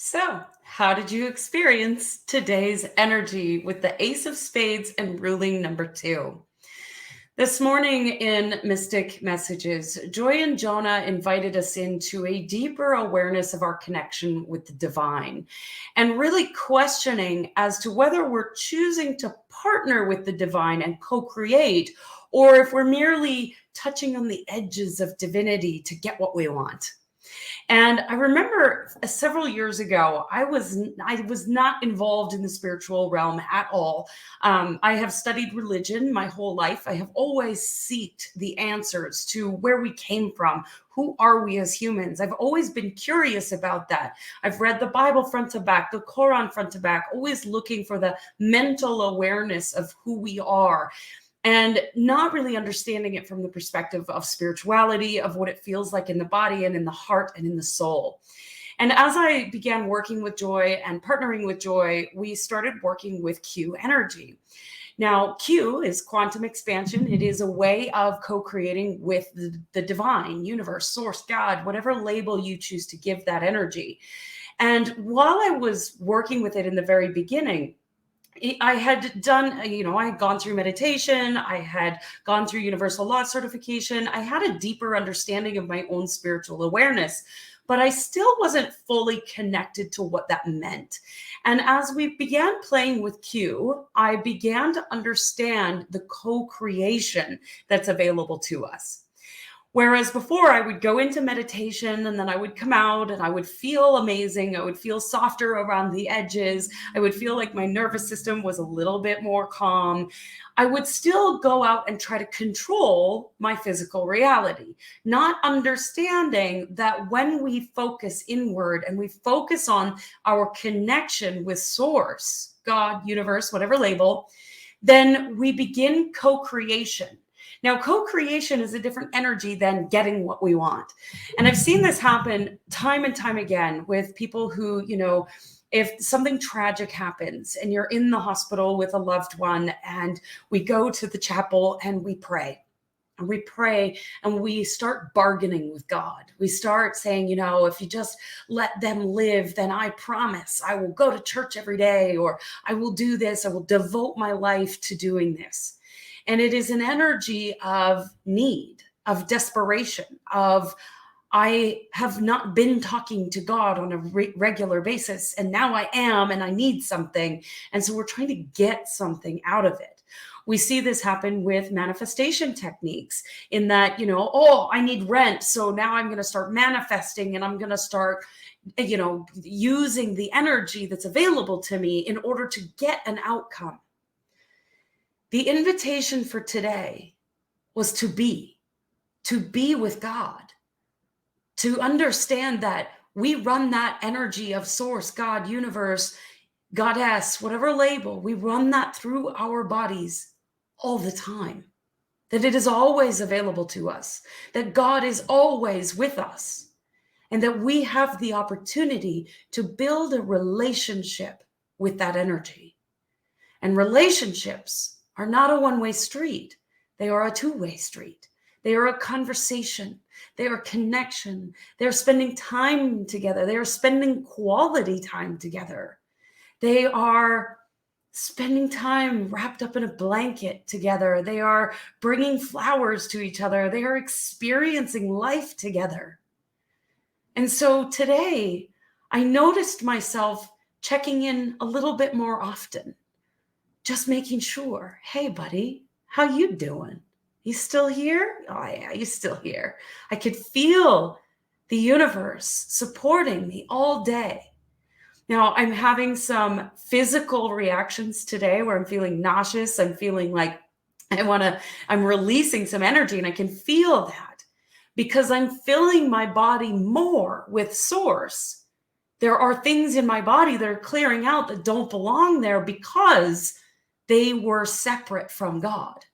So, how did you experience today's energy with the Ace of Spades and ruling number 2? This morning in Mystic Messages, Joy and Jonah invited us into a deeper awareness of our connection with the divine and really questioning as to whether we're choosing to partner with the divine and co-create, or if we're merely touching on the edges of divinity to get what we want. And I remember several years ago, I was not involved in the spiritual realm at all. I have studied religion my whole life. I have always sought the answers to where we came from. Who are we as humans? I've always been curious about that. I've read the Bible front to back, the Quran front to back, always looking for the mental awareness of who we are, and not really understanding it from the perspective of spirituality, of what it feels like in the body and in the heart and in the soul. And as I began working with Joy and partnering with Joy, we started working with Q energy. Now, Q is quantum expansion. It is a way of co-creating with the divine, universe, source, God, whatever label you choose to give that energy. And while I was working with it in the very beginning, I had done, I had gone through meditation. I had gone through universal law certification. I had a deeper understanding of my own spiritual awareness, but I still wasn't fully connected to what that meant. And as we began playing with Q, I began to understand the co-creation that's available to us. Whereas before I would go into meditation and then I would come out and I would feel amazing. I would feel softer around the edges. I would feel like my nervous system was a little bit more calm. I would still go out and try to control my physical reality, not understanding that when we focus inward and we focus on our connection with source, God, universe, whatever label, then we begin co-creation. Now, co-creation is a different energy than getting what we want. And I've seen this happen time and time again with people who, if something tragic happens and you're in the hospital with a loved one, and we go to the chapel and we pray. And we pray and we start bargaining with God. We start saying, if you just let them live, then I promise I will go to church every day, or I will do this. I will devote my life to doing this. And it is an energy of need, of desperation, of I have not been talking to God on a regular basis, and now I am, and I need something. And so we're trying to get something out of it. We see this happen with manifestation techniques in that, I need rent. So now I'm going to start manifesting, and I'm going to start, using the energy that's available to me in order to get an outcome. The invitation for today was to be with God, to understand that we run that energy of source, God, universe, goddess, whatever label, we run that through our bodies all the time, that it is always available to us, that God is always with us, and that we have the opportunity to build a relationship with that energy. And relationships are not a one-way street. They are a two-way street. They are a conversation. They are connection. They are spending time together. They are spending quality time together. They are spending time wrapped up in a blanket together. They are bringing flowers to each other. They are experiencing life together. And so today, I noticed myself checking in a little bit more often. Just making sure, hey, buddy, how you doing? You still here? Oh, yeah, you still here. I could feel the universe supporting me all day. Now, I'm having some physical reactions today where I'm feeling nauseous. I'm feeling like I'm releasing some energy, and I can feel that because I'm filling my body more with source. There are things in my body that are clearing out that don't belong there because they were separate from God.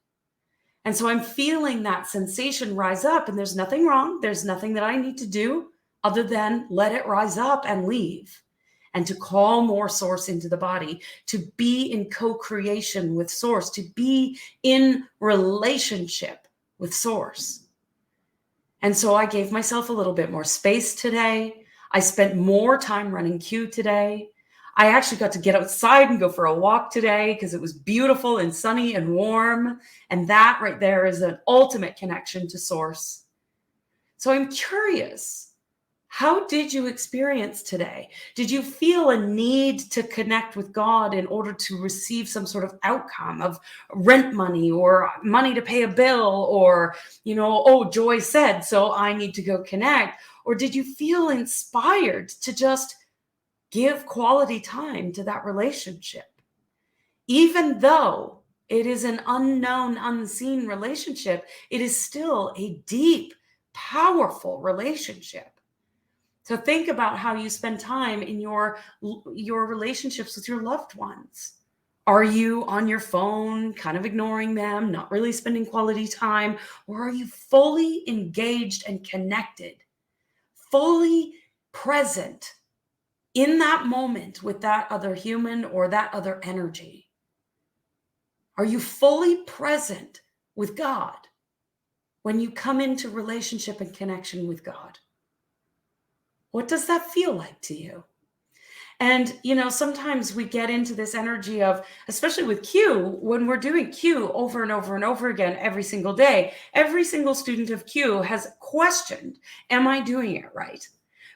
And so I'm feeling that sensation rise up, and there's nothing wrong. There's nothing that I need to do other than let it rise up and leave, and to call more source into the body, to be in co-creation with source, to be in relationship with source. And so I gave myself a little bit more space today. I spent more time running CoCreation today. I actually got to get outside and go for a walk today because it was beautiful and sunny and warm. And that right there is an ultimate connection to source. So I'm curious, how did you experience today? Did you feel a need to connect with God in order to receive some sort of outcome of rent money or money to pay a bill, or, oh, Joy said, so I need to go connect? Or did you feel inspired to just give quality time to that relationship? Even though it is an unknown, unseen relationship, it is still a deep, powerful relationship. So think about how you spend time in your relationships with your loved ones. Are you on your phone, kind of ignoring them, not really spending quality time? Or are you fully engaged and connected, fully present in that moment with that other human or that other energy? Are you fully present with God when you come into relationship and connection with God? What does that feel like to you? And, sometimes we get into this energy of, especially with CoCreation, when we're doing CoCreation over and over and over again every single day, every single student of CoCreation has questioned, am I doing it right?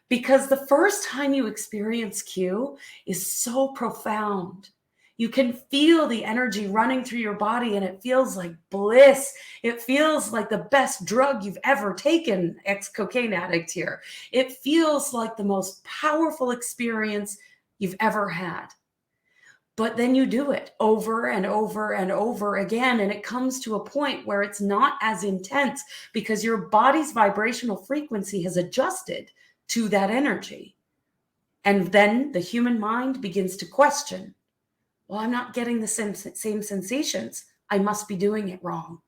Because the first time you experience CoCreation is so profound. You can feel the energy running through your body and it feels like bliss. It feels like the best drug you've ever taken, ex-cocaine addict here. It feels like the most powerful experience you've ever had. But then you do it over and over and over again, and it comes to a point where it's not as intense because your body's vibrational frequency has adjusted to that energy. And then the human mind begins to question, well, I'm not getting the same sensations. I must be doing it wrong.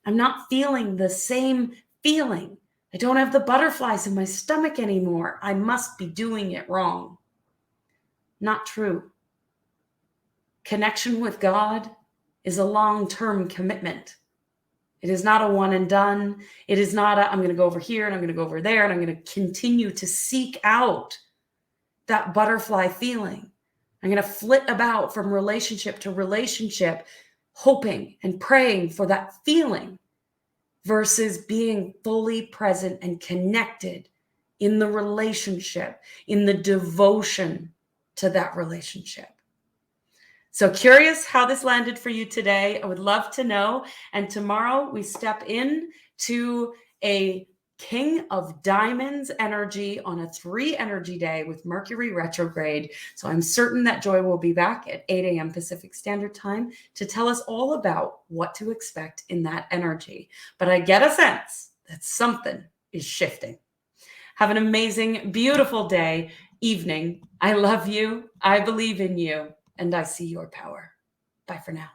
I'm not feeling the same feeling. I don't have the butterflies in my stomach anymore. I must be doing it wrong. Not true. Connection with God is a long-term commitment. It is not a one and done. It is not I'm going to go over here and I'm going to go over there and I'm going to continue to seek out that butterfly feeling. I'm going to flit about from relationship to relationship, hoping and praying for that feeling versus being fully present and connected in the relationship, in the devotion to that relationship. So curious how this landed for you today. I would love to know. And tomorrow we step in to a King of Diamonds energy on a 3 energy day with Mercury retrograde. So I'm certain that Joy will be back at 8 a.m. Pacific Standard Time to tell us all about what to expect in that energy. But I get a sense that something is shifting. Have an amazing, beautiful day, evening. I love you. I believe in you. And I see your power. Bye for now.